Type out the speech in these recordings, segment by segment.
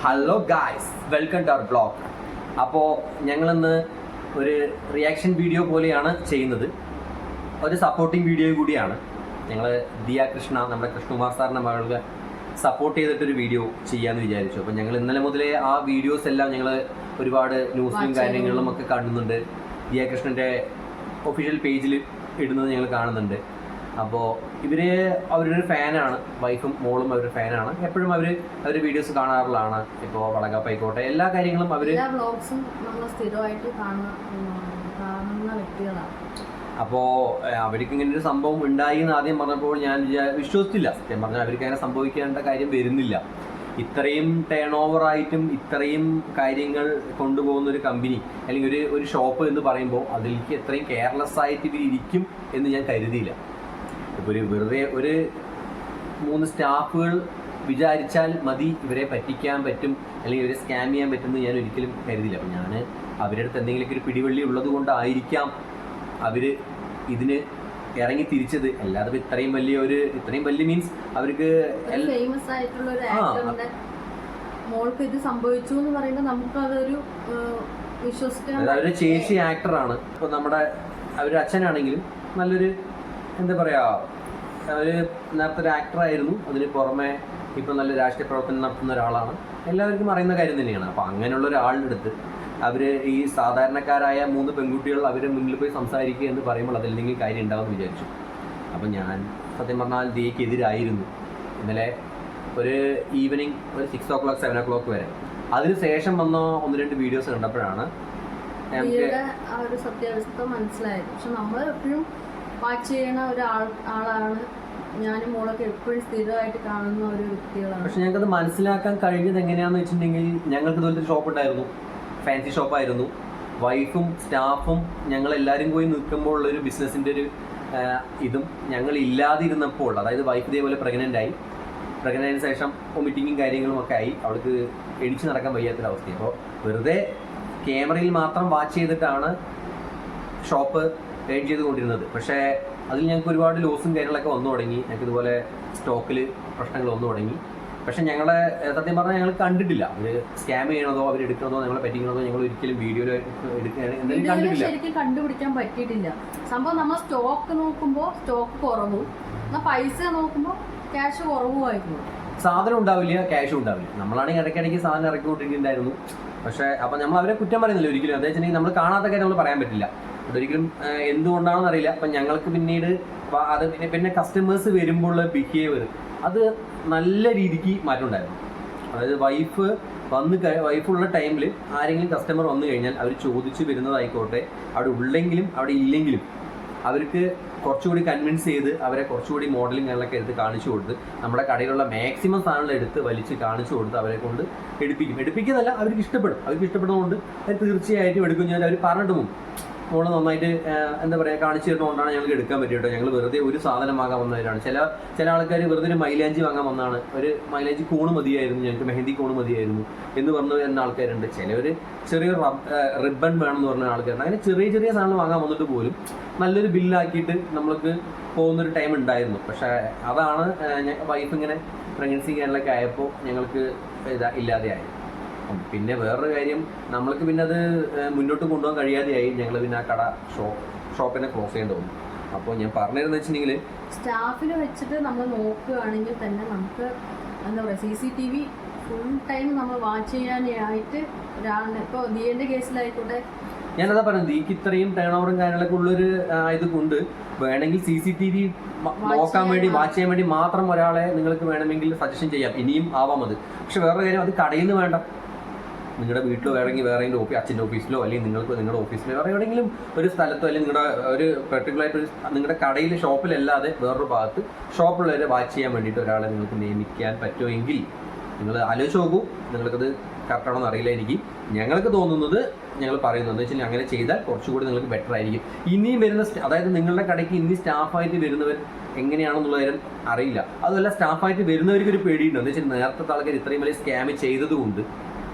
Hello guys, welcome to our blog. അപ്പോൾ ഞങ്ങളിന്ന് ഒരു റിയാക്ഷൻ വീഡിയോ പോലെയാണ് ചെയ്യുന്നത്. ഒരു സപ്പോർട്ടിങ് വീഡിയോ കൂടിയാണ്. ഞങ്ങൾ ദിയ കൃഷ്ണ, നമ്മുടെ കൃഷ്ണകുമാർ സാറിൻ്റെ മകൾക്ക് സപ്പോർട്ട് ചെയ്തിട്ടൊരു വീഡിയോ ചെയ്യാമെന്ന് വിചാരിച്ചു. അപ്പോൾ ഞങ്ങൾ ഇന്നലെ മുതലേ ആ വീഡിയോസ് എല്ലാം ഞങ്ങൾ ഒരുപാട് ന്യൂസിലും കാര്യങ്ങളിലും ഒക്കെ കാണുന്നുണ്ട്. ദിയ കൃഷ്ണൻ്റെ ഒഫീഷ്യൽ പേജിൽ ഇടുന്നത് ഞങ്ങൾ കാണുന്നുണ്ട്. അപ്പോൾ അവരൊരു ഫാനാണ്, വൈഫും മോളും അവരൊരു ഫാനാണ്. എപ്പോഴും അവർ വീഡിയോസ് കാണാറുള്ളതാണ്. ഇപ്പോൾ വളകാപ്പായിക്കോട്ടെ, എല്ലാ കാര്യങ്ങളും സ്ഥിരമായിട്ട് കാണുന്ന വ്യക്തികളാണ്. അപ്പോൾ അവർക്ക് ഇങ്ങനെ ഒരു സംഭവം ഉണ്ടായി എന്ന് ആദ്യം പറഞ്ഞപ്പോൾ ഞാൻ വിശ്വസിച്ചില്ല. സത്യം പറഞ്ഞാൽ അവർക്ക് അങ്ങനെ സംഭവിക്കേണ്ട കാര്യം വരുന്നില്ല. ഇത്രയും ടേൺ ഓവർ ആയിട്ടും ഇത്രയും കാര്യങ്ങൾ കൊണ്ടുപോകുന്ന ഒരു കമ്പനി അല്ലെങ്കിൽ ഒരു ഷോപ്പ് എന്ന് പറയുമ്പോൾ അതിലേക്ക് എത്രയും കെയർലെസ് ആയിട്ട് ഇത് ഇരിക്കും എന്ന് ഞാൻ കരുതിയില്ല. ഇപ്പോൾ വെറുതെ ഒരു 3 സ്റ്റാഫുകൾ വിചാരിച്ചാൽ മതി ഇവരെ പറ്റിക്കാൻ പറ്റും അല്ലെങ്കിൽ ഇവരെ സ്കാം ചെയ്യാൻ പറ്റുമെന്ന് ഞാൻ ഒരിക്കലും കരുതിയില്ല. അപ്പം ഞാൻ അവരുടെ അടുത്ത് എന്തെങ്കിലുമൊക്കെ ഒരു പിടിവള്ളി ഉള്ളത് കൊണ്ടായിരിക്കാം അവർ ഇതിന് ഇറങ്ങി തിരിച്ചത്. അല്ലാതെ ഇത്രയും വലിയ മീൻസ് അവർക്ക് ഫേമസ് ആയിട്ടുള്ള ഒരു ആക്ടറിന്റെ മോൾക്ക് ഇത് സംഭവിച്ചു എന്ന് പറയുമ്പോൾ നമുക്ക് അതൊരു വിശ്വസിക്കാൻ. അവരുടെ ചേച്ചി ആക്ടറാണ്. ഇപ്പോൾ നമ്മുടെ അവരുടെ അച്ഛനാണെങ്കിലും നല്ലൊരു എന്താ പറയുക, അവർ നേരത്തെ ഒരു ആക്ടറായിരുന്നു. അതിന് പുറമെ ഇപ്പം നല്ല രാഷ്ട്രീയ പ്രവർത്തനം നടത്തുന്ന ഒരാളാണ്. എല്ലാവർക്കും അറിയുന്ന കാര്യം തന്നെയാണ്. അപ്പോൾ അങ്ങനെയുള്ള ഒരാളുടെ അടുത്ത് അവർ ഈ സാധാരണക്കാരായ 3 പെൺകുട്ടികൾ അവരെ മുന്നിൽ പോയി സംസാരിക്കുക എന്ന് പറയുമ്പോൾ അതിലെന്തെങ്കിലും കാര്യം ഉണ്ടാവുമെന്ന് വിചാരിച്ചു. അപ്പം ഞാൻ സത്യം പറഞ്ഞാൽ ദിയക്കെതിരായിരുന്നു. ഇന്നലെ ഒരു ഈവനിങ് ഒരു 6 o'clock 7 o'clock വരെ. അതിനുശേഷം വന്ന 1-2 വീഡിയോസ് കണ്ടപ്പോഴാണ് ഒരു സത്യാവസ്ഥ മനസ്സിലായത്. പക്ഷെ നമ്മൾ എപ്പോഴും വാച്ച് ചെയ്യണ ആളാണ് ഞാനും മോളൊക്കെ എപ്പോഴും സ്ഥിരമായിട്ട് കാണുന്ന ഒരു വ്യക്തികളാണ്. പക്ഷെ ഞങ്ങൾക്കത് മനസ്സിലാക്കാൻ കഴിഞ്ഞത് എങ്ങനെയാണെന്ന് വെച്ചിട്ടുണ്ടെങ്കിൽ, ഞങ്ങൾക്ക് ഇതുപോലത്തെ ഷോപ്പ് ഉണ്ടായിരുന്നു, ഫാൻസി ഷോപ്പായിരുന്നു. വൈഫും സ്റ്റാഫും ഞങ്ങളെല്ലാവരും പോയി നിൽക്കുമ്പോൾ ഉള്ളൊരു ബിസിനസ്സിൻ്റെ ഒരു ഇതും ഞങ്ങൾ ഇല്ലാതിരുന്നപ്പോൾ, അതായത് വൈഫ് ഇതേപോലെ പ്രഗ്നൻ്റ് ആയതിനു ശേഷം വൊമിറ്റിങ്ങും കാര്യങ്ങളും ഒക്കെ ആയി. അവൾക്ക് എടിച്ച് നടക്കാൻ വയ്യാത്തൊരവസ്ഥ. അപ്പോൾ വെറുതെ ക്യാമറയിൽ മാത്രം വാച്ച് ചെയ്തിട്ടാണ് ഷോപ്പ് റൈഡ് ചെയ്തുകൊണ്ടിരുന്നത്. പക്ഷേ അതിൽ ഞങ്ങൾക്ക് ഒരുപാട് ലോസും കാര്യങ്ങളൊക്കെ വന്നു തുടങ്ങി. ഞങ്ങൾക്ക് ഇതുപോലെ സ്റ്റോക്കിൽ പ്രശ്നങ്ങൾ വന്നു തുടങ്ങി. പക്ഷെ ഞങ്ങളെ സത്യം പറഞ്ഞാൽ ഞങ്ങൾ കണ്ടിട്ടില്ല. അവർ സ്കാം ചെയ്യണതോ അവരെടുക്കണതോ ഞങ്ങളെ പറ്റിക്കണതോ ഞങ്ങൾ ഒരിക്കലും വീഡിയോയിൽ കണ്ടിട്ടില്ല. ശരിക്കും കണ്ടുപിടിക്കാൻ പറ്റിയിട്ടില്ല സംഭവം. നമ്മൾ സ്റ്റോക്ക് നോക്കുമ്പോൾ സ്റ്റോക്ക് കുറവും, എന്നാൽ പൈസ നോക്കുമ്പോൾ ക്യാഷ് കുറവുമായിരുന്നു. സാധനം ഉണ്ടാവില്ല, ക്യാഷും ഉണ്ടാവില്ല. നമ്മളാണെങ്കിൽ ഇടയ്ക്കിടയ്ക്ക് സാധനം ഇറക്കിക്കൊണ്ടിരിക്കുന്നുണ്ടായിരുന്നു. പക്ഷേ അപ്പം നമ്മൾ അവരെ കുറ്റം പറയുന്നില്ല ഒരിക്കലും. എന്താ വെച്ചിട്ടുണ്ടെങ്കിൽ നമ്മൾ കാണാത്ത കാര്യം നമ്മൾ പറയാൻ പറ്റില്ല. അതൊരിക്കലും എന്തുകൊണ്ടാണെന്ന് അറിയില്ല. അപ്പം ഞങ്ങൾക്ക് പിന്നീട് അത് പിന്നെ കസ്റ്റമേഴ്സ് വരുമ്പോൾ ബിഹേവിയർ അത് നല്ല രീതിക്ക് മാറ്റം ഉണ്ടായിരുന്നു. അതായത് വൈഫുള്ള ടൈമിൽ ആരെങ്കിലും കസ്റ്റമർ വന്നു കഴിഞ്ഞാൽ അവർ ചോദിച്ച് വരുന്നതായിക്കോട്ടെ, അവിടെ ഉള്ളെങ്കിലും അവിടെ ഇല്ലെങ്കിലും അവർക്ക് കുറച്ചുകൂടി കൺവിൻസ് ചെയ്ത് അവരെ കുറച്ചുകൂടി മോഡലിങ്ങുകളൊക്കെ എടുത്ത് കാണിച്ചു കൊടുത്ത് നമ്മുടെ കടയിലുള്ള മാക്സിമം സാധനങ്ങൾ എടുത്ത് വലിച്ച് കാണിച്ചു കൊടുത്ത് അവരെ കൊണ്ട് എടുപ്പിക്കുന്നതല്ല, അവർക്ക് ഇഷ്ടപ്പെടുന്നതുകൊണ്ട് അവർ തീർച്ചയായിട്ടും എടുക്കും. ഞാൻ അവർ പറഞ്ഞിട്ട് പോകും, മോള് നന്നായിട്ട് എന്താ പറയുക കാണിച്ചു തരുന്നതുകൊണ്ടാണ് ഞങ്ങൾക്ക് എടുക്കാൻ പറ്റും കേട്ടോ, ഞങ്ങൾ വെറുതെ ഒരു സാധനം വാങ്ങാൻ വന്നവരാണ്. ചില ആൾക്കാർ വെറുതെ ഒരു മൈലാഞ്ചി വാങ്ങാൻ വന്നതാണ്, ഒരു മൈലാഞ്ചി കൂണ് മതിയായിരുന്നു, ഞങ്ങൾക്ക് മെഹന്തി കൂണ് മതിയായിരുന്നു എന്ന് പറഞ്ഞു വരുന്ന ആൾക്കാരുണ്ട്. ചിലവർ ചെറിയൊരു റിബൺ വേണമെന്ന് പറഞ്ഞ ആൾക്കാരുണ്ട്. അങ്ങനെ ചെറിയ സാധനങ്ങൾ വാങ്ങാൻ വന്നിട്ട് പോലും നല്ലൊരു ബില്ലാക്കിയിട്ട് നമ്മൾക്ക് പോകുന്നൊരു ടൈം ഉണ്ടായിരുന്നു. പക്ഷേ അതാണ് വൈഫ് ഇങ്ങനെ പ്രഗ്നൻസി കാര്യങ്ങളൊക്കെ ആയപ്പോൾ ഞങ്ങൾക്ക് ഇല്ലാതെയായി. പിന്നെ വേറൊരു കാര്യം, നമ്മൾക്ക് പിന്നെ അത് മുന്നോട്ട് കൊണ്ടുപോകാൻ കഴിയാതെയായി. ഞങ്ങൾ പിന്നെ ആ ഷോപ്പിനെ ക്ലോസ് ചെയ്യേണ്ടി വന്നു. അപ്പോൾ ഞാൻ പറഞ്ഞിരുന്നു വെച്ചിട്ടുണ്ടെങ്കിൽ, സ്റ്റാഫിനെ വെച്ചിട്ട് നമ്മൾ നോക്കുകയാണെങ്കിൽ തന്നെ നമുക്ക് എന്താ പറയുക, CCTV ഫുൾ ടൈം നമ്മൾ വാച്ച് ചെയ്യാനായിട്ട് ഒരാളുടെ, ഇപ്പോൾ ദിയൻ്റെ കേസിലായിക്കോട്ടെ, ഞാനതാ പറയുന്നത്, ദിക്ക് ഇത്രയും ടേൺ ഓവറും കാര്യങ്ങളൊക്കെ ഉള്ളൊരു ഇത് കൊണ്ട് വേണമെങ്കിൽ CCTV നോക്കാൻ വേണ്ടി വാച്ച് ചെയ്യാൻ വേണ്ടി മാത്രം ഒരാളെ നിങ്ങൾക്ക് വേണമെങ്കിൽ സജഷൻ ചെയ്യാം, ഇനിയും ആവാം അത്. പക്ഷെ വേറൊരു കാര്യം, അത് കടയിൽ നിന്ന് വേണ്ട, നിങ്ങളുടെ വീട്ടിലോ വേറെ അച്ഛൻ്റെ ഓഫീസിലോ അല്ലെങ്കിൽ നിങ്ങളുടെ ഓഫീസിലോ വേറെ എവിടെയെങ്കിലും ഒരു സ്ഥലത്തോ അല്ലെങ്കിൽ നിങ്ങളുടെ ഒരു പെർട്ടിക്കുലറായിട്ട് നിങ്ങളുടെ കടയിൽ ഷോപ്പിലല്ലാതെ വേറൊരു ഭാഗത്ത് ഷോപ്പുള്ളവരെ വാച്ച് ചെയ്യാൻ വേണ്ടിയിട്ട് ഒരാളെ നിങ്ങൾക്ക് നിയമിക്കാൻ പറ്റുമെങ്കിൽ നിങ്ങൾ ആലോചിച്ച് നോക്കൂ. നിങ്ങൾക്കത് കറക്റ്റാണോ എന്ന് അറിയില്ല. ഞങ്ങൾക്ക് തോന്നുന്നത്, ഞങ്ങൾ പറയുന്നത് എന്ന് വെച്ചാൽ അങ്ങനെ ചെയ്താൽ കുറച്ചുകൂടി നിങ്ങൾക്ക് ബെറ്റർ ആയിരിക്കും. ഇനിയും വരുന്ന അതായത് നിങ്ങളുടെ കടയ്ക്ക് ഇനി സ്റ്റാഫായിട്ട് വരുന്നവർ എങ്ങനെയാണെന്നുള്ളവരും അറിയില്ല. അതുമല്ല, സ്റ്റാഫായിട്ട് വരുന്നവർക്ക് ഒരു പേടിയുണ്ട്. എന്ന് വെച്ചാൽ നേരത്തെ ആൾക്കാർ ഇത്രയും വലിയ സ്കാം ചെയ്തത് കൊണ്ട്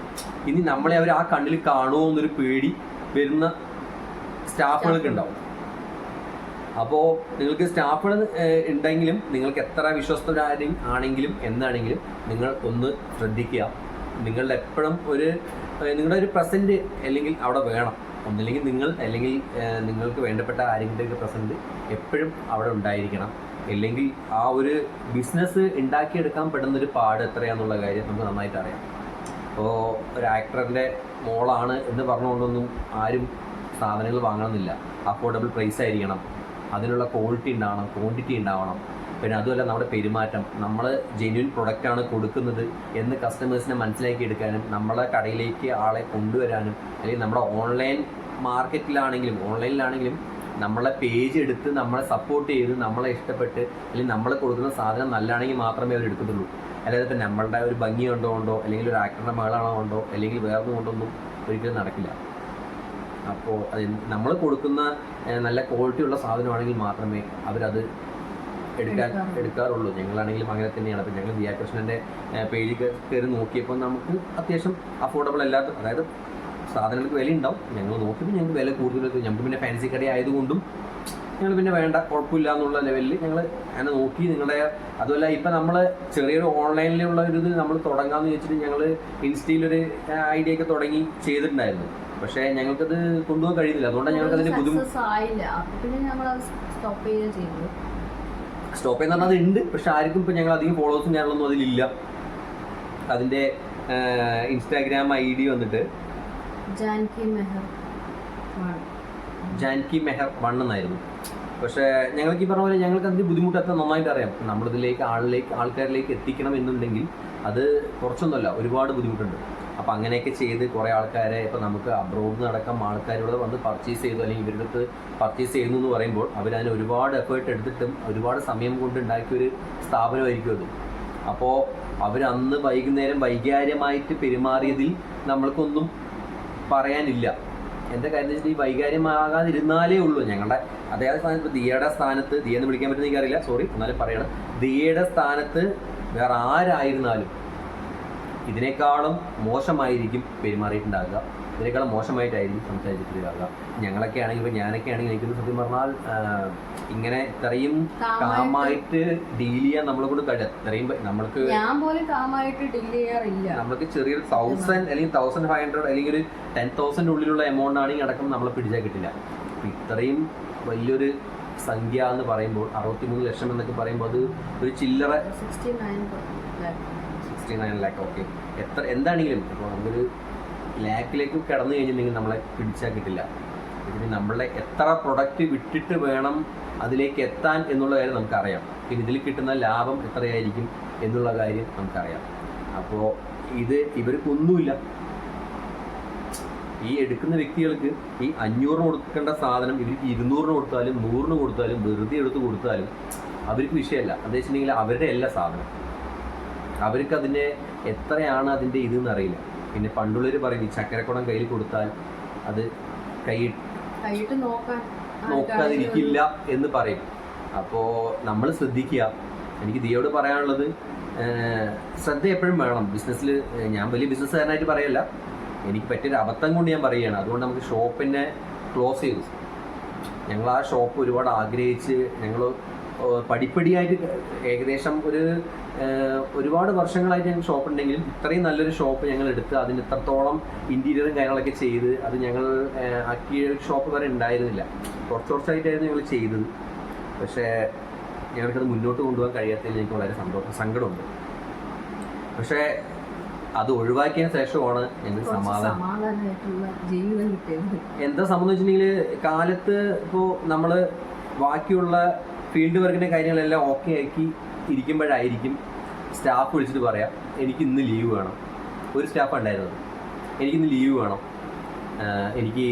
ഇനി നമ്മളെ അവർ ആ കണ്ണിൽ കാണുമോ എന്നൊരു പേടി വരുന്ന സ്റ്റാഫുകൾക്ക് ഉണ്ടാവും. അപ്പോൾ നിങ്ങൾക്ക് സ്റ്റാഫുകൾ ഉണ്ടെങ്കിലും നിങ്ങൾക്ക് എത്ര വിശ്വസ്തരാണെങ്കിലും എന്താണെങ്കിലും നിങ്ങൾ ഒന്ന് ശ്രദ്ധിക്കുക. നിങ്ങളുടെ എപ്പോഴും നിങ്ങളുടെ ഒരു പ്രസൻറ്റ് അല്ലെങ്കിൽ അവിടെ വേണം. ഒന്നില്ലെങ്കിൽ നിങ്ങൾ, അല്ലെങ്കിൽ നിങ്ങൾക്ക് വേണ്ടപ്പെട്ട ആരെങ്കിലും പ്രസൻറ്റ് എപ്പോഴും അവിടെ ഉണ്ടായിരിക്കണം. അല്ലെങ്കിൽ ആ ഒരു ബിസിനസ് ഉണ്ടാക്കിയെടുക്കാൻ പെടുന്നൊരു പാട് എത്രയാണെന്നുള്ള കാര്യം നമുക്ക് നന്നായിട്ട് അറിയാം. അപ്പോൾ ഒരു ആക്ടറിൻ്റെ മോളാണ് എന്ന് പറഞ്ഞുകൊണ്ടൊന്നും ആരും സാധനങ്ങൾ വാങ്ങണമെന്നില്ല. അഫോർഡബിൾ പ്രൈസ് ആയിരിക്കണം, അതിനുള്ള ക്വാളിറ്റി ഉണ്ടാവണം, ക്വാണ്ടിറ്റി ഉണ്ടാവണം. പിന്നെ അതുമല്ല നമ്മുടെ പെരുമാറ്റം, നമ്മൾ ജെന്യൂൻ പ്രൊഡക്റ്റാണ് കൊടുക്കുന്നത് എന്ന് കസ്റ്റമേഴ്സിനെ മനസ്സിലാക്കി എടുക്കാനും നമ്മളെ കടയിലേക്ക് ആളെ കൊണ്ടുവരാനും, അല്ലെങ്കിൽ നമ്മുടെ ഓൺലൈൻ ഓൺലൈനിലാണെങ്കിലും നമ്മളെ പേജ് എടുത്ത് നമ്മളെ സപ്പോർട്ട് ചെയ്ത് നമ്മളെ ഇഷ്ടപ്പെട്ട്, അല്ലെങ്കിൽ നമ്മൾ കൊടുക്കുന്ന സാധനം നല്ലതാണെങ്കിൽ മാത്രമേ അവർ എടുക്കത്തുള്ളൂ. അതായത് ഇപ്പം നമ്മളുടെ ഒരു ഭംഗി കൊണ്ടോ അല്ലെങ്കിൽ ഒരു ആക്ടറിൻ്റെ മകളാണോ കൊണ്ടോ അല്ലെങ്കിൽ വേറൊന്നും കൊണ്ടൊന്നും ഒരിക്കലും നടക്കില്ല. അപ്പോൾ അത് നമ്മൾ കൊടുക്കുന്ന നല്ല ക്വാളിറ്റി ഉള്ള സാധനമാണെങ്കിൽ മാത്രമേ അവരത് എടുക്കാറുള്ളൂ. ഞങ്ങളാണെങ്കിലും അങ്ങനെ തന്നെയാണ്. അപ്പോൾ ഞങ്ങൾ ദിയാ കൃഷ്ണൻ്റെ പേജിൽ കയറി നോക്കിയപ്പോൾ നമുക്ക് അത്യാവശ്യം അഫോർഡബിൾ അല്ലാത്ത, അതായത് സാധനങ്ങൾക്ക് വില ഉണ്ടാവും, ഞങ്ങൾ നോക്കിയപ്പോൾ ഞങ്ങൾക്ക് വില കൂടുതൽ, ഞങ്ങൾക്ക് പിന്നെ ഫാൻസി കട ആയതുകൊണ്ടും ഞങ്ങൾ പിന്നെ വേണ്ട, കുഴപ്പമില്ല എന്നുള്ള ലെവലിൽ ഞങ്ങൾ അങ്ങനെ നോക്കി. നിങ്ങളുടെ അതുമല്ല ഇപ്പം നമ്മൾ ചെറിയൊരു ഓൺലൈനിലുള്ള ഒരു ഇത് നമ്മൾ തുടങ്ങാമെന്ന് ചോദിച്ചിട്ട് ഞങ്ങൾ ഇൻസ്റ്റയിലൊരു ഐഡിയ ഒക്കെ തുടങ്ങി ചെയ്തിട്ടുണ്ടായിരുന്നു. പക്ഷേ ഞങ്ങൾക്കത് കൊണ്ടുപോകാൻ കഴിയുന്നില്ല. അതുകൊണ്ടാണ് ഞങ്ങൾക്ക് അതിൻ്റെ ബുദ്ധിമുട്ട്. സ്റ്റോപ്പ് ചെയ്യുന്ന പറഞ്ഞാൽ അത് ഉണ്ട്, പക്ഷെ ആർക്കും ഇപ്പം ഞങ്ങൾ അധികം ഫോളോവേഴ്സും ഞാനൊന്നും അതിലില്ല. അതിൻ്റെ ഇൻസ്റ്റാഗ്രാം ID വന്നിട്ട് ജാൻകി മെഹർ 1 എന്നായിരുന്നു. പക്ഷേ ഞങ്ങൾക്ക് ഈ പറഞ്ഞ പോലെ ഞങ്ങൾക്ക് അതിൻ്റെ ബുദ്ധിമുട്ടൊക്കെ നന്നായിട്ട് അറിയാം. നമ്മളിതിലേക്ക് ആൾക്കാരിലേക്ക് എത്തിക്കണം എന്നുണ്ടെങ്കിൽ അത് കുറച്ചൊന്നുമല്ല, ഒരുപാട് ബുദ്ധിമുട്ടുണ്ട്. അപ്പോൾ അങ്ങനെയൊക്കെ ചെയ്ത് കുറേ ആൾക്കാരെ, ഇപ്പോൾ നമുക്ക് അബ്രോഡിൽ നടക്കം ആൾക്കാരോട് വന്ന് പർച്ചേസ് ചെയ്തു, അല്ലെങ്കിൽ ഇവരുടെ അടുത്ത് പർച്ചേസ് ചെയ്യുന്നു എന്ന് പറയുമ്പോൾ അവരതിന് ഒരുപാട് എഫേർട്ട് എടുത്തിട്ടും ഒരുപാട് സമയം കൊണ്ട് ഉണ്ടാക്കിയൊരു സ്ഥാപനമായിരിക്കും അത്. അപ്പോൾ അവരന്ന് വൈകുന്നേരം വൈകാര്യമായിട്ട് പെരുമാറിയതിൽ നമ്മൾക്കൊന്നും പറയാനില്ല. എൻ്റെ കാര്യം വെച്ചാൽ ഈ വൈകാര്യമാകാതിരുന്നാലേ ഉള്ളൂ. ഞങ്ങളുടെ അതായത് സ്ഥാനത്ത് ദിയയുടെ സ്ഥാനത്ത്, ദിയ എന്ന് വിളിക്കാൻ പറ്റുന്ന എനിക്കറിയില്ല, സോറി എന്നാലും പറയണം, ദിയയുടെ സ്ഥാനത്ത് വേറെ ആരായിരുന്നാലും ഇതിനേക്കാളും മോശമായിരിക്കും പെരുമാറിയിട്ടുണ്ടാകുക, ഇതിനേക്കാളും മോശമായിട്ടായിരിക്കും സംസാരിച്ചിട്ടുണ്ടാകുക. ഞങ്ങളൊക്കെ ആണെങ്കിൽ, ഇപ്പോൾ ഞാനൊക്കെ ആണെങ്കിൽ എനിക്കൊന്ന് സത്യം പറഞ്ഞാൽ ഇങ്ങനെ ഇത്രയും കാമായിട്ട് ഡീൽ ചെയ്യാൻ നമ്മളെ കൊണ്ട് കഴിയും. ഇത്രയും നമ്മൾക്ക് നമ്മൾക്ക് ചെറിയൊരു 1000 അല്ലെങ്കിൽ 1500 അല്ലെങ്കിൽ ഒരു 10,000 ഉള്ളിലുള്ള എമൗണ്ട് ആണെങ്കിൽ അടക്കം നമ്മളെ പിടിച്ചാൽ കിട്ടില്ല. അപ്പം ഇത്രയും വലിയൊരു സംഖ്യ എന്ന് പറയുമ്പോൾ 63 ലക്ഷം എന്നൊക്കെ പറയുമ്പോൾ അത് ഒരു ചില്ലറ 69 ലാക്ക്. ഓക്കെ, എന്താണെങ്കിലും ഇപ്പോൾ നമുക്കൊരു ലാക്കിലേക്ക് കടന്നു കഴിഞ്ഞിട്ടുണ്ടെങ്കിൽ നമ്മളെ പിടിച്ചാൽ കിട്ടില്ല. ഇതിന് നമ്മളെ എത്ര പ്രൊഡക്റ്റ് വിട്ടിട്ട് വേണം അതിലേക്ക് എത്താൻ എന്നുള്ള കാര്യം നമുക്കറിയാം. പിന്നെ ഇതിൽ കിട്ടുന്ന ലാഭം എത്രയായിരിക്കും എന്നുള്ള കാര്യം നമുക്കറിയാം. അപ്പോൾ ഇവർക്കൊന്നുമില്ല. ഈ എടുക്കുന്ന വ്യക്തികൾക്ക് ഈ 500 കൊടുക്കേണ്ട സാധനം ഇവർക്ക് 200 കൊടുത്താലും 100 കൊടുത്താലും വെറുതെ എടുത്ത് കൊടുത്താലും അവർക്ക് വിഷയമല്ല. അത് വെച്ചിട്ടുണ്ടെങ്കിൽ അവരുടെ എല്ലാ സാധനം അവർക്ക് അതിൻ്റെ എത്രയാണ് അതിൻ്റെ ഇതെന്ന് അറിയില്ല. പിന്നെ പണ്ടുള്ളവർ പറയും ഈ ചക്കരക്കുടം കയ്യിൽ കൊടുത്താൽ അത് കൈയിട്ട് നോക്കാതിരിക്കില്ല എന്ന് പറയും. അപ്പോൾ നമ്മൾ ശ്രദ്ധിക്കുക. എനിക്ക് ദിയോട് പറയാനുള്ളത്, ശ്രദ്ധ എപ്പോഴും വേണം ബിസിനസ്സിൽ. ഞാൻ വലിയ ബിസിനസ്സുകാരനായിട്ട് പറയല്ല, എനിക്ക് പറ്റിയൊരു അബദ്ധം കൊണ്ട് ഞാൻ പറയുകയാണ്. അതുകൊണ്ട് നമുക്ക് ഷോപ്പിനെ ക്ലോസ് ചെയ്തു. ഞങ്ങൾ ആ ഷോപ്പ് ഒരുപാട് ആഗ്രഹിച്ച് ഞങ്ങൾ പടിപ്പടിയായിട്ട് ഏകദേശം ഒരുപാട് വർഷങ്ങളായിട്ട് ഞങ്ങൾ ഷോപ്പ് ഉണ്ടെങ്കിലും ഇത്രയും നല്ലൊരു ഷോപ്പ് ഞങ്ങൾ എടുത്ത് അതിന് ഇത്രത്തോളം ഇൻറ്റീരിയറും കാര്യങ്ങളൊക്കെ ചെയ്ത് അത് ഞങ്ങൾ ആക്കിയ ഷോപ്പ് വരെ ഉണ്ടായിരുന്നില്ല. കുറച്ചായിട്ടായിരുന്നു ഞങ്ങൾ ചെയ്തത്. പക്ഷേ ഞങ്ങൾക്കത് മുന്നോട്ട് കൊണ്ടുപോകാൻ കഴിയാത്തതിൽ എനിക്ക് വളരെ സങ്കടമുണ്ട്. പക്ഷേ അത് ഒഴിവാക്കിയ ശേഷമാണ് ഞങ്ങൾക്ക് സമാധാനമായിട്ടുള്ള ജീവിതം കിട്ടിയത്. എന്താ സംബന്ധിച്ച് വെച്ചിട്ടുണ്ടെങ്കിൽ കാലത്ത് ഇപ്പോൾ നമ്മൾ ബാക്കിയുള്ള ഫീൽഡ് വർക്കിൻ്റെ കാര്യങ്ങളെല്ലാം ഓക്കെ ആക്കി ഇരിക്കുമ്പോഴായിരിക്കും സ്റ്റാഫ് വിളിച്ചിട്ട് പറയാം എനിക്ക് ഇന്ന് ലീവ് വേണം. ഒരു സ്റ്റാഫ് ഉണ്ടായിരുന്നത്, എനിക്കിന്ന് ലീവ് വേണം, എനിക്ക്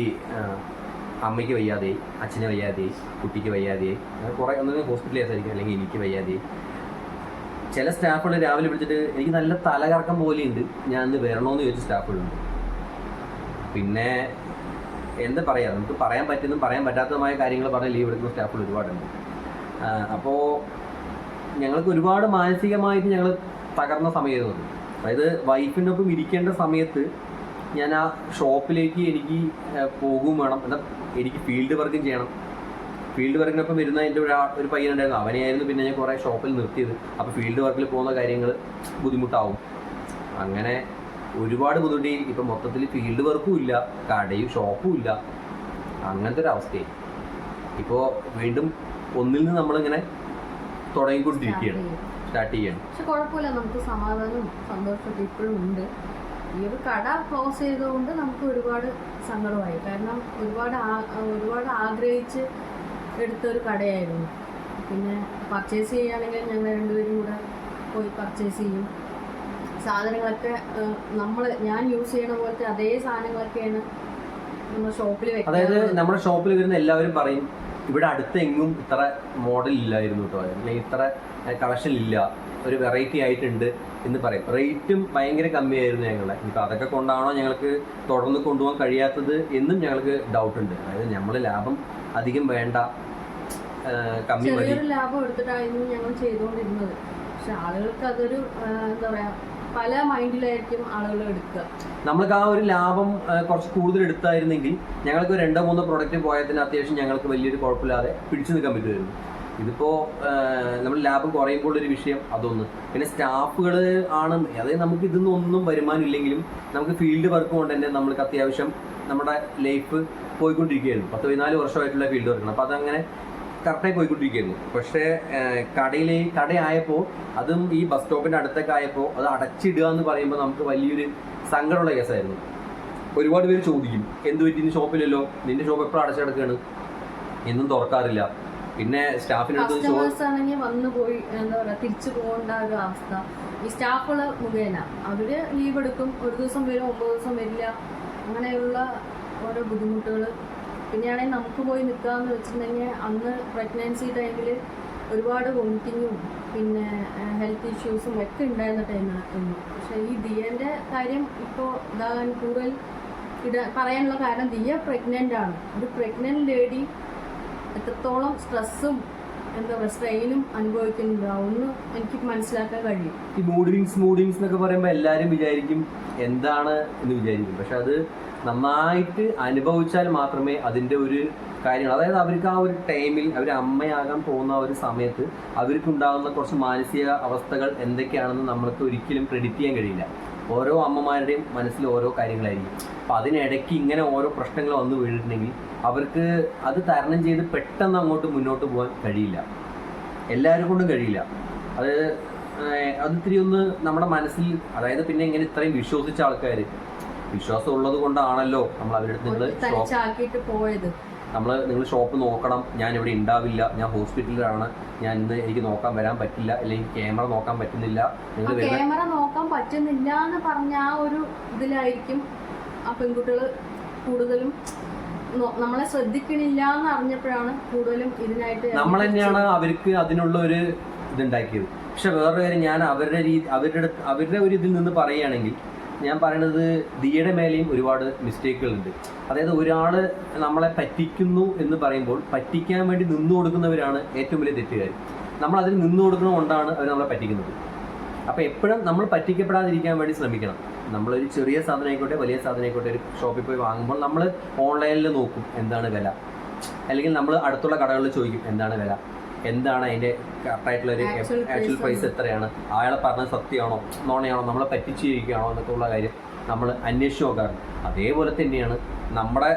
അമ്മയ്ക്ക് വയ്യാതെയായി, അച്ഛന് വയ്യാതെയായി, കുട്ടിക്ക് വയ്യാതെയായി, കുറേ ഒന്നും ഹോസ്പിറ്റൽ കേസായിരിക്കും, അല്ലെങ്കിൽ എനിക്ക് വയ്യാതെയായി. ചില സ്റ്റാഫുകൾ രാവിലെ വിളിച്ചിട്ട് എനിക്ക് നല്ല തലകറക്കം പോലെയുണ്ട്, ഞാൻ ഇന്ന് വരണമെന്ന് ചോദിച്ച സ്റ്റാഫുകളുണ്ട്. പിന്നെ എന്താ പറയുക, നമുക്ക് പറയാൻ പറ്റുന്നതും പറയാൻ പറ്റാത്തതുമായ കാര്യങ്ങൾ പറഞ്ഞ് ലീവ് എടുക്കുന്ന സ്റ്റാഫുകൾ ഒരുപാടുണ്ട്. അപ്പോൾ ഞങ്ങൾക്ക് ഒരുപാട് മാനസികമായിട്ട് ഞങ്ങൾ തകർന്ന സമയമായിരുന്നു. അതായത് വൈഫിൻ്റെ ഒപ്പം ഇരിക്കേണ്ട സമയത്ത് ഞാൻ ആ ഷോപ്പിലേക്ക് എനിക്ക് പോകും വേണം, എന്നാൽ എനിക്ക് ഫീൽഡ് വർക്കും ചെയ്യണം. ഫീൽഡ് വർക്കിനൊപ്പം വരുന്ന എൻ്റെ ഒരു പയ്യനുണ്ടായിരുന്നു, അവനെയായിരുന്നു പിന്നെ ഞാൻ കുറേ ഷോപ്പിൽ നിർത്തിയത്. അപ്പോൾ ഫീൽഡ് വർക്കിൽ പോകുന്ന കാര്യങ്ങൾ ബുദ്ധിമുട്ടാവും. അങ്ങനെ ഒരുപാട് ബുദ്ധിമുട്ടി. ഇപ്പം മൊത്തത്തിൽ ഫീൽഡ് വർക്കും ഇല്ല, കടയും ഷോപ്പും ഇല്ല, അങ്ങനത്തെ ഒരു അവസ്ഥയായി. ഇപ്പോൾ വീണ്ടും ഒന്നിൽ നിന്ന് നമ്മളിങ്ങനെ തുടങ്ങിക്കൊണ്ടിരിക്കുകയാണ്, സ്റ്റാർട്ട് ചെയ്യണം. പക്ഷെ കുഴപ്പമില്ല, നമുക്ക് സമാധാനവും സന്തോഷമൊക്കെ ഇപ്പോഴും ഉണ്ട്. ഈ ഒരു കട ക്ലോസ് ചെയ്തുകൊണ്ട് നമുക്ക് ഒരുപാട് സങ്കടമായി. കാരണം ഒരുപാട് ആഗ്രഹിച്ച് എടുത്തൊരു കടയായിരുന്നു. പിന്നെ പർച്ചേസ് ചെയ്യുകയാണെങ്കിൽ ഞങ്ങൾ രണ്ടുപേരും കൂടെ പോയി പർച്ചേസ് ചെയ്യും. സാധനങ്ങളൊക്കെ ഞാൻ യൂസ് ചെയ്യണ പോലത്തെ അതേ സാധനങ്ങളൊക്കെയാണ് നമ്മുടെ ഷോപ്പിൽ വെക്കുന്നത്. അതായത് നമ്മുടെ ഷോപ്പിൽ വരുന്ന എല്ലാവരും പറയും ഇവിടെ അടുത്തെങ്ങും ഇത്ര മോഡൽ ഇല്ലായിരുന്നു കേട്ടോ, അല്ലെങ്കിൽ ഇത്ര കളക്ഷൻ ഇല്ല, ഒരു വെറൈറ്റി ആയിട്ടുണ്ട് എന്ന് പറയും. റേറ്റും ഭയങ്കര കമ്മിയായിരുന്നു ഞങ്ങളുടെ. ഇപ്പം അതൊക്കെ കൊണ്ടാണോ ഞങ്ങൾക്ക് തുടർന്ന് കൊണ്ടുപോകാൻ കഴിയാത്തത് എന്നും ഞങ്ങൾക്ക് ഡൗട്ട് ഉണ്ട്. അതായത് നമ്മൾ ലാഭം അധികം വേണ്ട, കമ്മി മതി, ചെറിയൊരു ലാഭം എടുത്തിട്ടായിരുന്നു ഞങ്ങൾ ചെയ്തുകൊണ്ടിരുന്നത്. പക്ഷെ ആളുകൾക്ക് അതൊരു എന്താ പറയാ, പല മൈൻഡിലായിരിക്കും ആളുകൾ എടുക്കുക. നമ്മൾക്ക് ആ ഒരു ലാഭം കുറച്ച് കൂടുതൽ എടുത്തായിരുന്നെങ്കിൽ ഞങ്ങൾക്ക് 2-3 പ്രൊഡക്റ്റ് പോയതിന് അത്യാവശ്യം ഞങ്ങൾക്ക് വലിയൊരു കുഴപ്പമില്ലാതെ പിടിച്ചു നിൽക്കാൻ പറ്റുമായിരുന്നു. ഇതിപ്പോൾ നമ്മൾ ലാഭം കുറയുമ്പോൾ ഒരു വിഷയം അതൊന്ന്. പിന്നെ സ്റ്റാഫുകൾ ആണ്, അതായത് നമുക്ക് ഇതൊന്നും ഒന്നും വരുമാനം ഇല്ലെങ്കിലും നമുക്ക് ഫീൽഡ് വർക്ക് കൊണ്ട് തന്നെ നമ്മൾക്ക് അത്യാവശ്യം നമ്മുടെ ലൈഫ് പോയിക്കൊണ്ടിരിക്കുകയായിരുന്നു. 14 വർഷമായിട്ടുള്ള ഫീൽഡ് വർക്കാണ്. അപ്പോൾ അതങ്ങനെ കറക്റ്റായി പോയിക്കൊണ്ടിരിക്കുകയായിരുന്നു. പക്ഷേ കടയായപ്പോൾ, അതും ഈ ബസ് സ്റ്റോപ്പിൻ്റെ അടുത്തൊക്കെ ആയപ്പോൾ അത് അടച്ചിടുക എന്ന് പറയുമ്പോൾ നമുക്ക് വലിയൊരു സങ്കടമുള്ള കേസായിരുന്നു. ഒരുപാട് പേര് ചോദിക്കും എന്ത് പറ്റി, ഇന്ന് ഷോപ്പിലല്ലോ, നിന്റെ ഷോപ്പ് എപ്പോഴും അടച്ചടക്കുകയാണ്, എന്നും തുറക്കാറില്ല. പിന്നെ കസ്റ്റമേഴ്സ് ആണെങ്കിൽ വന്നു പോയി എന്താ പറയുക, തിരിച്ചു പോകേണ്ട ഒരു അവസ്ഥ. ഈ സ്റ്റാഫുകൾ മുഖേന അവര് ലീവ് എടുക്കും, ഒരു ദിവസം വരും, 9 ദിവസം വരില്ല, അങ്ങനെയുള്ള ഓരോ ബുദ്ധിമുട്ടുകൾ. പിന്നെയാണെങ്കിൽ നമുക്ക് പോയി നിൽക്കാമെന്ന് വെച്ചിട്ടുണ്ടെങ്കിൽ അന്ന് പ്രഗ്നൻസി ടൈമിൽ ഒരുപാട് വോമിറ്റിങ്ങും പിന്നെ ഹെൽത്ത് ഇഷ്യൂസും ഒക്കെ ഉണ്ടായിരുന്ന ടൈമാണ്. പക്ഷേ ഈ ദിയൻ്റെ കാര്യം ഇപ്പോൾ ഇതാകാൻ കൂടുതൽ പറയാനുള്ള കാരണം, ദിയ പ്രഗ്നൻ്റ് ആണ്. ഒരു പ്രഗ്നൻ്റ് ലേഡി എത്രത്തോളം സ്ട്രെസ്സും എന്താ പറയുക സ്ട്രെയിനും അനുഭവിക്കുന്നുണ്ടാവുമെന്ന് എനിക്ക് മനസ്സിലാക്കാൻ കഴിയും. ഈ മൂഡിങ്സ് എന്നൊക്കെ പറയുമ്പോൾ എല്ലാവരും വിചാരിക്കും എന്താണ് എന്ന് വിചാരിക്കും. പക്ഷെ അത് നന്നായിട്ട് അനുഭവിച്ചാൽ മാത്രമേ അതിൻ്റെ ഒരു കാര്യങ്ങൾ, അതായത് അവർക്ക് ആ ഒരു ടൈമിൽ അവർ അമ്മയാകാൻ പോകുന്ന ഒരു സമയത്ത് അവർക്കുണ്ടാകുന്ന കുറച്ച് മാനസിക അവസ്ഥകൾ എന്തൊക്കെയാണെന്ന് നമ്മൾക്ക് ഒരിക്കലും പ്രെഡിക്റ്റ് ചെയ്യാൻ കഴിയില്ല. ഓരോ അമ്മമാരുടെയും മനസ്സിൽ ഓരോ കാര്യങ്ങളായിരിക്കും. അപ്പം അതിനിടയ്ക്ക് ഇങ്ങനെ ഓരോ പ്രശ്നങ്ങൾ വന്നു വീണിട്ടുണ്ടെങ്കിൽ അവർക്ക് അത് തരണം ചെയ്ത് പെട്ടെന്ന് അങ്ങോട്ട് മുന്നോട്ട് പോകാൻ കഴിയില്ല, എല്ലാവരും കൊണ്ടും കഴിയില്ല. അതിത്തിരി ഒന്ന് നമ്മുടെ മനസ്സിൽ, അതായത് പിന്നെ ഇങ്ങനെ ഇത്രയും വിശ്വസിച്ച ആൾക്കാർ, വിശ്വാസം ഉള്ളത് കൊണ്ടാണല്ലോ നമ്മൾ അവരുടെ നിങ്ങൾ ഷോപ്പ് നോക്കണം, ഞാൻ ഇവിടെ ഉണ്ടാവില്ല, ഞാൻ ഹോസ്പിറ്റലിലാണ്, ഞാൻ ഇന്ന് എനിക്ക് നോക്കാൻ വരാൻ പറ്റില്ല, അല്ലെങ്കിൽ ക്യാമറ നോക്കാൻ പറ്റുന്നില്ല, ക്യാമറ നോക്കാൻ പറ്റുന്നില്ല എന്ന് പറഞ്ഞ ആ ഒരു ഇതിലായിരിക്കും ആ പെൺകുട്ടികൾ കൂടുതലും നമ്മളെ ശ്രദ്ധിക്കണില്ല എന്ന് അറിഞ്ഞപ്പോഴാണ് കൂടുതലും ഇതിനായിട്ട് നമ്മൾ തന്നെയാണ് അവർക്ക് അതിനുള്ള ഒരു ഇതുണ്ടാക്കിയത്. പക്ഷെ വേറൊരു കാര്യം, ഞാൻ അവരുടെ ഒരു ഇതിൽ നിന്ന് പറയുകയാണെങ്കിൽ, ഞാൻ പറയണത് ദിയയുടെ മേലെയും ഒരുപാട് മിസ്റ്റേക്കുകളുണ്ട്. അതായത് ഒരാൾ നമ്മളെ പറ്റിക്കുന്നു എന്ന് പറയുമ്പോൾ പറ്റിക്കാൻ വേണ്ടി നിന്നു കൊടുക്കുന്നവരാണ് ഏറ്റവും വലിയ തെറ്റുകാർ. നമ്മൾ അതിൽ നിന്നു കൊടുക്കുന്നത് കൊണ്ടാണ് അവർ നമ്മളെ പറ്റിക്കുന്നത്. അപ്പോൾ എപ്പോഴും നമ്മൾ പറ്റിക്കപ്പെടാതിരിക്കാൻ വേണ്ടി ശ്രമിക്കണം. നമ്മളൊരു ചെറിയ സാധനം ആയിക്കോട്ടെ, വലിയ സാധനം ആയിക്കോട്ടെ, ഒരു ഷോപ്പിൽ പോയി വാങ്ങുമ്പോൾ നമ്മൾ ഓൺലൈനിൽ നോക്കും എന്താണ് വില, അല്ലെങ്കിൽ നമ്മൾ അടുത്തുള്ള കടകളിൽ ചോദിക്കും എന്താണ് വില, എന്താണ് അതിൻ്റെ കറക്റ്റായിട്ടുള്ളൊരു ആക്ച്വൽ പ്രൈസ് എത്രയാണ്, അയാളെ പറഞ്ഞത് സത്യമാണോ നോണയാണോ, നമ്മളെ പറ്റിച്ചിരിക്കുകയാണോ എന്നൊക്കെ ഉള്ള കാര്യം നമ്മൾ അന്വേഷിച്ച് നോക്കാറുണ്ട്. അതേപോലെ തന്നെയാണ് നമ്മുടെ